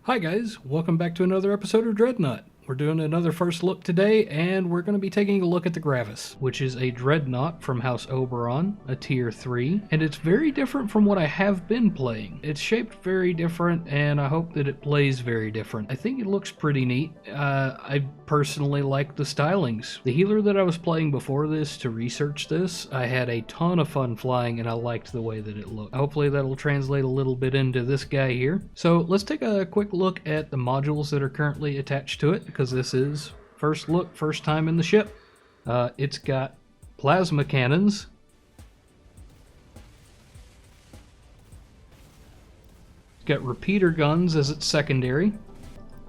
Hi guys, welcome back to another episode of Dreadnought. We're doing another first look today, and we're going to be taking a look at the Gravis, which is a Dreadnought from House Oberon, a tier 3, and it's very different from what I have been playing. It's shaped very different, and I hope that it plays very different. I think it looks pretty neat. I personally like the stylings. The healer that I was playing before this to research this, I had a ton of fun flying, and I liked the way that it looked. Hopefully that'll translate a little bit into this guy here. So let's take a quick look at the modules that are currently attached to it, because this is first look, first time in the ship. It's got plasma cannons, it's got repeater guns as its secondary,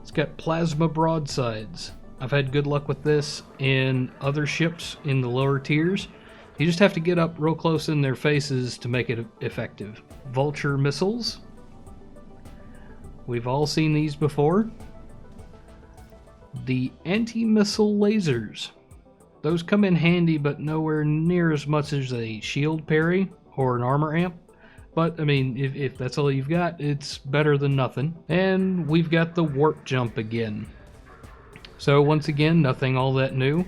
it's got plasma broadsides. I've had good luck with this in other ships in the lower tiers. You just have to get up real close in their faces to make it effective. Vulture missiles. We've all seen these before. The anti-missile lasers. Those come in handy, but nowhere near as much as a shield parry or an armor amp. But, I mean, if that's all you've got, it's better than nothing. And we've got the warp jump again. So, once again, nothing all that new.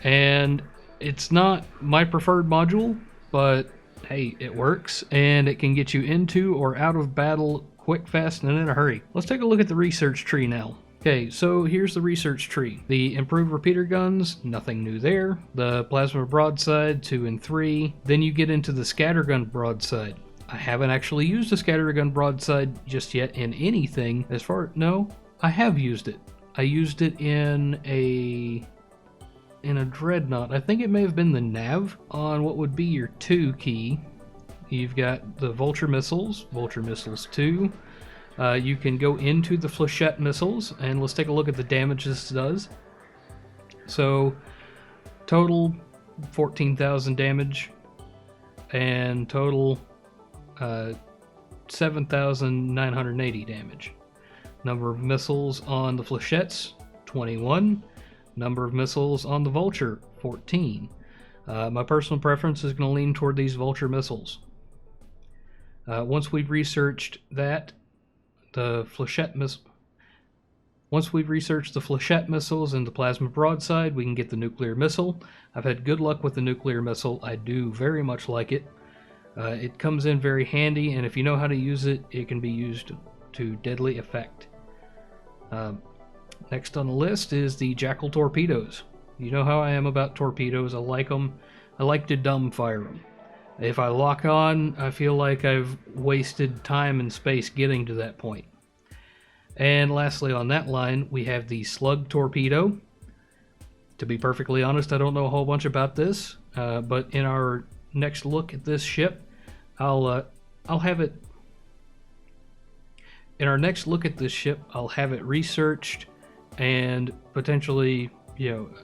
And it's not my preferred module, but hey, it works, and it can get you into or out of battle quick, fast, and in a hurry. Let's take a look at the research tree now. Okay, so here's the research tree. The improved repeater guns, nothing new there. The plasma broadside, 2 and 3. Then you get into the scattergun broadside. I haven't actually used a scattergun broadside just yet in anything. No, I have used it. I used it in a Dreadnought. I think it may have been the nav on what would be your 2 key. You've got the Vulture Missiles 2. You can go into the Flechette Missiles, and let's take a look at the damage this does. So, total 14,000 damage, and total 7,980 damage. Number of missiles on the Flechettes, 21. Number of missiles on the Vulture, 14. My personal preference is going to lean toward these Vulture missiles. Once we've researched the Flechette missiles and the plasma broadside, we can get the nuclear missile. I've had good luck with the nuclear missile. I do very much like it. It comes in very handy, and if you know how to use it, it can be used to deadly effect. Next on the list is the Jackal torpedoes. You know how I am about torpedoes. I like them. I like to dumbfire them. If I lock on, I feel like I've wasted time and space getting to that point. And lastly on that line, we have the Slug torpedo. To be perfectly honest, I don't know a whole bunch about this, but in our next look at this ship, I'll have it. In our next look at this ship, I'll have it researched and potentially,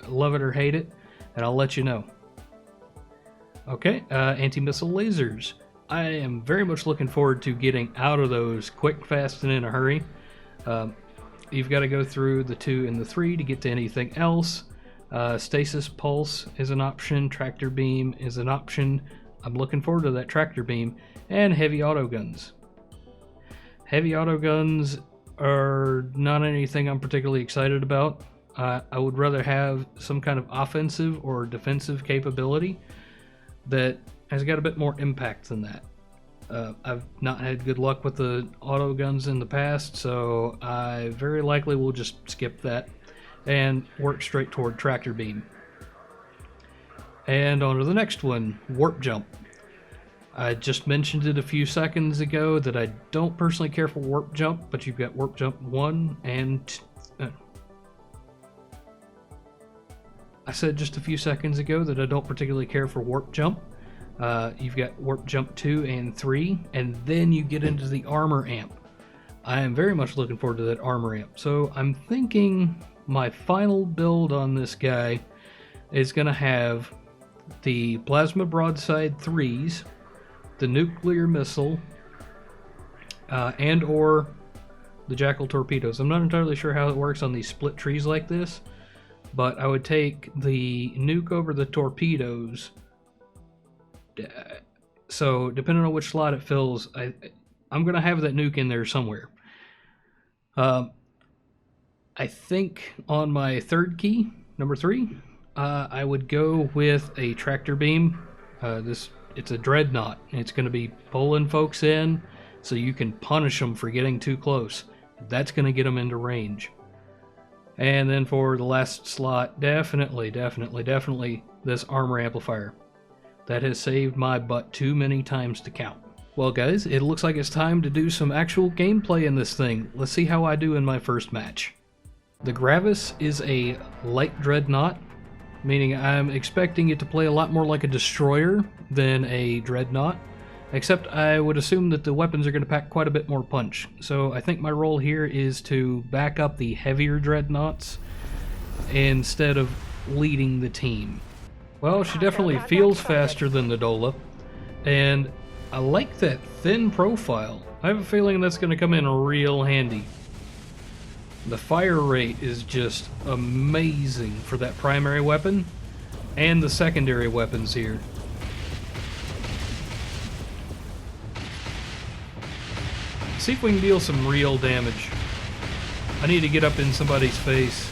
love it or hate it, and I'll let you know. Okay, anti-missile lasers. I am very much looking forward to getting out of those quick, fast, and in a hurry. You've got to go through the 2 and the 3 to get to anything else. Stasis pulse is an option. Tractor beam is an option. I'm looking forward to that tractor beam. And heavy autoguns. Heavy autoguns are not anything I'm particularly excited about. I would rather have some kind of offensive or defensive capability that has got a bit more impact than that. I've not had good luck with the auto guns in the past, so I very likely will just skip that and work straight toward tractor beam. And on to the next one, warp jump. I just mentioned it a few seconds ago that I don't personally care for warp jump, but you've got warp jump 1 and I said just a few seconds ago that I don't particularly care for warp jump. You've got warp jump 2 and 3, and then you get into the armor amp. I am very much looking forward to that armor amp. So I'm thinking my final build on this guy is going to have the plasma broadside 3s, the nuclear missile, and or the Jackal torpedoes. I'm not entirely sure how it works on these split trees like this, but I would take the nuke over the torpedoes. So depending on which slot it fills, I'm going to have that nuke in there somewhere. Um, I think on my third key, number 3, I would go with a tractor beam. It's a Dreadnought. It's going to be pulling folks in so you can punish them for getting too close. That's going to get them into range. And then for the last slot, definitely this armor amplifier. That has saved my butt too many times to count. Well guys, it looks like it's time to do some actual gameplay in this thing. Let's see how I do in my first match. The Gravis is a light Dreadnought, meaning I'm expecting it to play a lot more like a destroyer than a Dreadnought, except I would assume that the weapons are going to pack quite a bit more punch. So I think my role here is to back up the heavier Dreadnoughts instead of leading the team. Well, she definitely feels faster than the Dola, and I like that thin profile. I have a feeling that's going to come in real handy. The fire rate is just amazing for that primary weapon and the secondary weapons here. See if we can deal some real damage. I need to get up in somebody's face.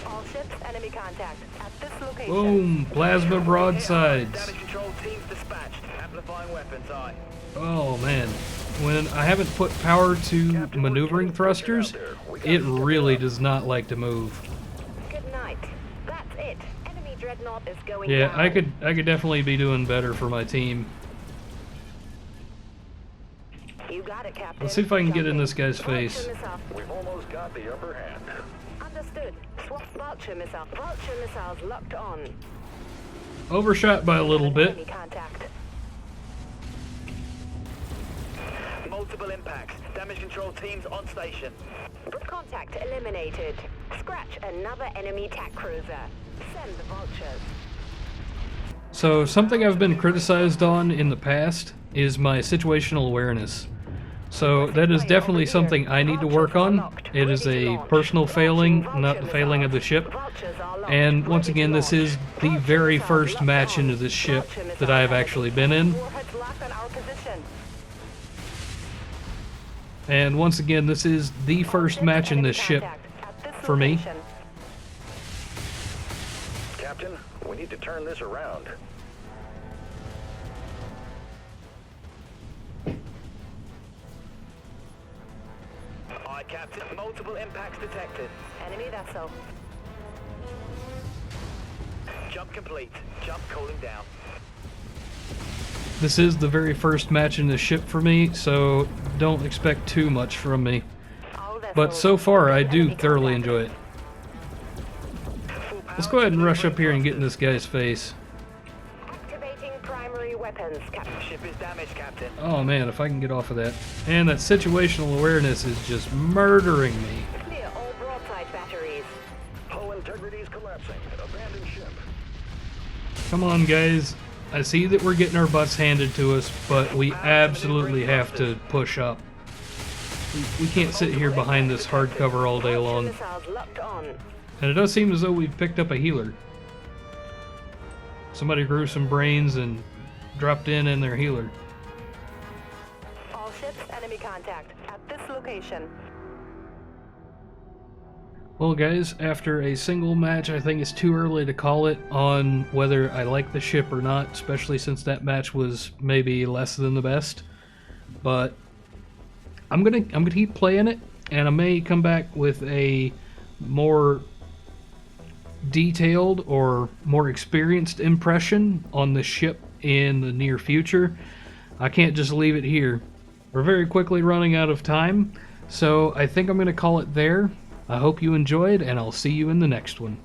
All ships, enemy contact at this location. Boom! Plasma broadsides. Damage control teams dispatched. Amplifying weapons, aye. Oh man. When I haven't put power to maneuvering thrusters, it really does not like to move. Good night. That's it. Enemy Dreadnought is going Yeah, down. I could definitely be doing better for my team. You got it, Captain. Let's see if I can get in this guy's face. We've almost got the upper hand. Understood. Swap vulture missile. Vulture missiles locked on. Overshot by a little bit. Enemy contact. Multiple impacts. Damage control teams on station. Good contact eliminated. Scratch another enemy attack cruiser. Send the vultures. So something I've been criticized on in the past is my situational awareness. So that is definitely something I need to work on. It is a personal failing, not the failing of the ship. And once again, this is the very first match into this ship that I've actually been in. Warheads locked on our position. And once again, this is the first match in this ship for me. Captain, we need to turn this around. Aye, Captain. Multiple impacts detected. Enemy vessel. Jump complete. Jump cooling down. This is the very first match in this ship for me, so don't expect too much from me. But so far, I do thoroughly enjoy it. Let's go ahead and rush up here and get in this guy's face. Activating primary weapons. Ship is damaged, Captain. Oh man, if I can get off of that. And that situational awareness is just murdering me. Clear all broadside batteries. Hull integrity is collapsing. Abandon ship. Come on, guys. I see that we're getting our butts handed to us, but we absolutely have to push up. We can't sit here behind this hardcover all day long. Missiles locked on. And it does seem as though we've picked up a healer. Somebody grew some brains and dropped in their healer. All ships, enemy contact at this location. Well guys, after a single match, I think it's too early to call it on whether I like the ship or not, especially since that match was maybe less than the best. But I'm gonna keep playing it, and I may come back with a more detailed or more experienced impression on the ship in the near future. I can't just leave it here. We're very quickly running out of time, so I think I'm gonna call it there. I hope you enjoyed, and I'll see you in the next one.